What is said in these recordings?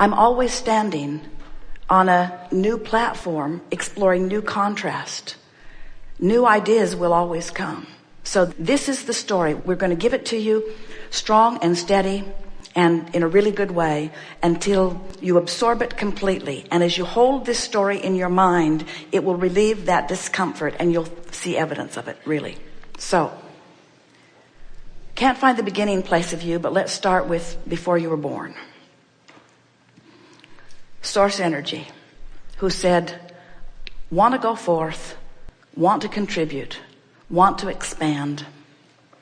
I'm always standing on a new platform, exploring new contrast. New ideas will always come. So this is the story. We're going to give it to you strong and steady and in a really good way until you absorb it completely. And as you hold this story in your mind, it will relieve that discomfort and you'll see evidence of it, really. So, can't find the beginning place of you, but let's start with before you were born. Source energy, who said, want to go forth, want to contribute, want to expand.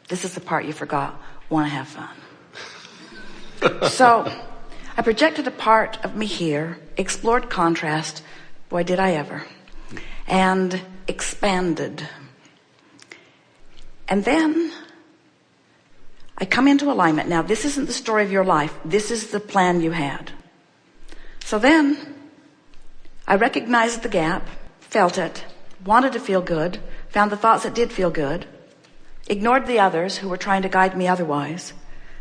This is the part you forgot. Want to have fun. So I projected a part of me here, explored contrast. Boy, did I ever. And expanded. And then I come into alignment. Now, this isn't the story of your life. This is the plan you had. So then I recognized the gap, felt it, wanted to feel good, found the thoughts that did feel good, ignored the others who were trying to guide me otherwise,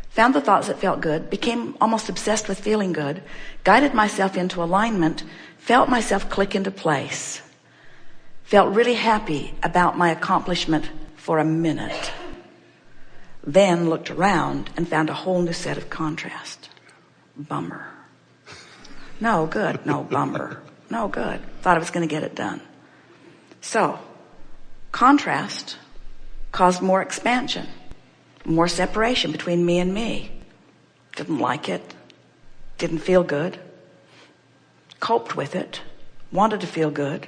found the thoughts that felt good, became almost obsessed with feeling good, guided myself into alignment, felt myself click into place, felt really happy about my accomplishment for a minute, then looked around and found a whole new set of contrast. Bummer. No good. No, bummer. No good. Thought I was going to get it done. So, contrast caused more expansion, more separation between me and me. Didn't like it. Didn't feel good. Coped with it. Wanted to feel good.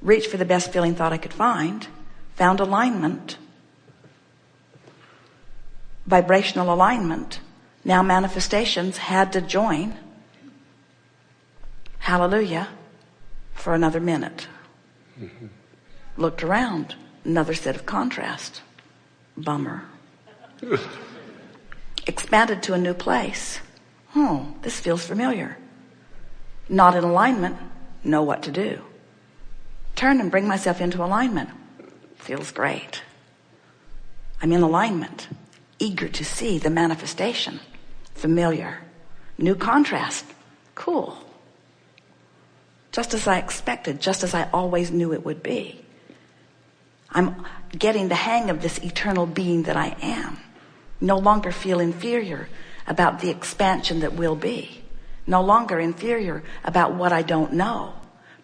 Reached for the best feeling thought I could find. Found alignment. Vibrational alignment. Now manifestations had to join. Hallelujah. For another minute. Mm-hmm. Looked around. Another set of contrast. Bummer. Expanded to a new place. This feels familiar. Not in alignment. Know what to do. Turn and bring myself into alignment. Feels great. I'm in alignment. Eager to see the manifestation. Familiar. New contrast. Cool. Just as I expected, just as I always knew it would be. I'm getting the hang of this eternal being that I am. No longer feel inferior about the expansion that will be. No longer inferior about what I don't know.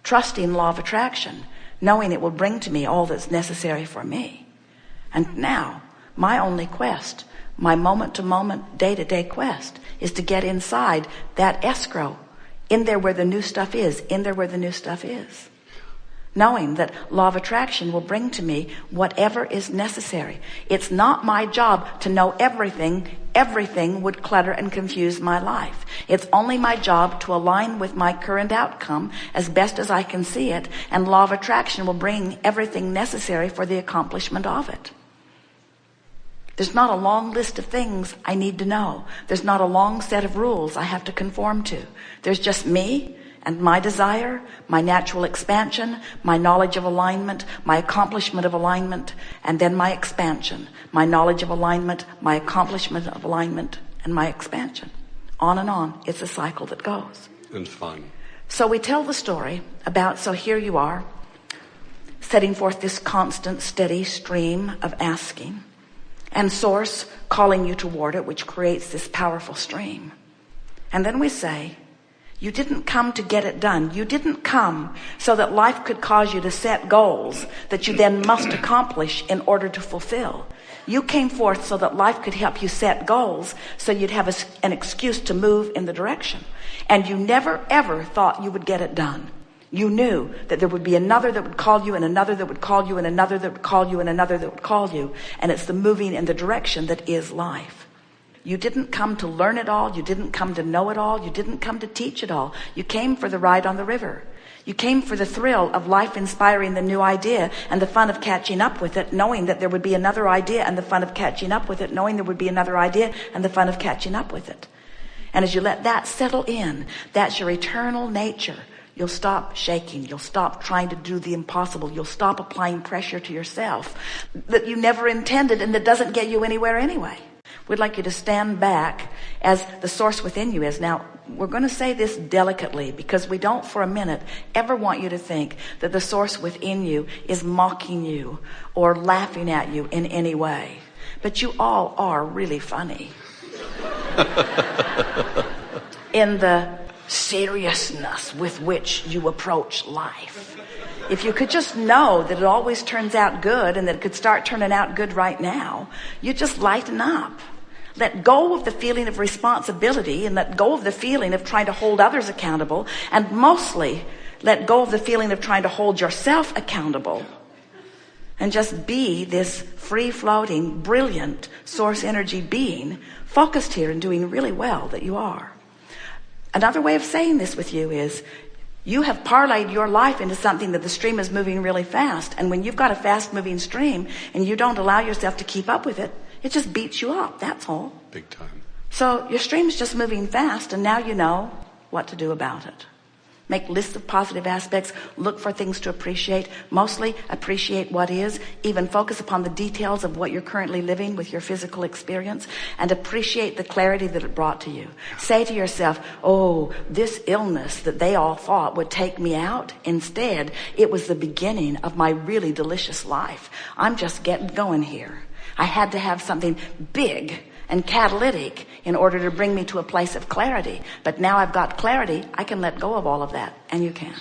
Trusting law of attraction, knowing it will bring to me all that's necessary for me. And now, my only quest, my moment-to-moment, day-to-day quest, is to get inside that escrow, in there where the new stuff is, in there where the new stuff is. Knowing that law of attraction will bring to me whatever is necessary. It's not my job to know everything. Everything would clutter and confuse my life. It's only my job to align with my current outcome as best as I can see it, and law of attraction will bring everything necessary for the accomplishment of it. There's not a long list of things I need to know. There's not a long set of rules I have to conform to. There's just me and my desire, my natural expansion, my knowledge of alignment, my accomplishment of alignment, and then my expansion, my knowledge of alignment, my accomplishment of alignment, and my expansion. On and on. It's a cycle that goes. And fun. So we tell the story about, so here you are, setting forth this constant, steady stream of asking, and source calling you toward it, which creates this powerful stream. And then we say, you didn't come to get it done. You didn't come so that life could cause you to set goals that you then must accomplish in order to fulfill. You came forth so that life could help you set goals so you'd have an excuse to move in the direction. And you never ever thought you would get it done. You knew that there would be another that would call you, and another that would call you, and another that would call you, and another that would call you. And it's the moving in the direction that is life. You didn't come to learn it all. You didn't come to know it all. You didn't come to teach it all. You came for the ride on the river. You came for the thrill of life inspiring the new idea and the fun of catching up with it, knowing that there would be another idea, and the fun of catching up with it, knowing there would be another idea and the fun of catching up with it. And as you let that settle in, that's your eternal nature. You'll stop shaking. You'll stop trying to do the impossible. You'll stop applying pressure to yourself that you never intended and that doesn't get you anywhere anyway. We'd like you to stand back as the source within you is. Now, we're going to say this delicately because we don't for a minute ever want you to think that the source within you is mocking you or laughing at you in any way. But you all are really funny. In the seriousness with which you approach life. If you could just know that it always turns out good and that it could start turning out good right now, you just lighten up. Let go of the feeling of responsibility and let go of the feeling of trying to hold others accountable, and mostly let go of the feeling of trying to hold yourself accountable, and just be this free-floating, brilliant source energy being focused here and doing really well that you are. Another way of saying this with you is you have parlayed your life into something that the stream is moving really fast, and when you've got a fast-moving stream and you don't allow yourself to keep up with it, it just beats you up, that's all. Big time. So your stream's just moving fast, and now you know what to do about it. Make lists of positive aspects. Look for things to appreciate. Mostly appreciate what is. Even focus upon the details of what you're currently living with your physical experience, and appreciate the clarity that it brought to you. Say to yourself, oh, this illness that they all thought would take me out, instead, it was the beginning of my really delicious life. I'm just getting going here. I had to have something big and catalytic in order to bring me to a place of clarity. But now I've got clarity, I can let go of all of that. And you can.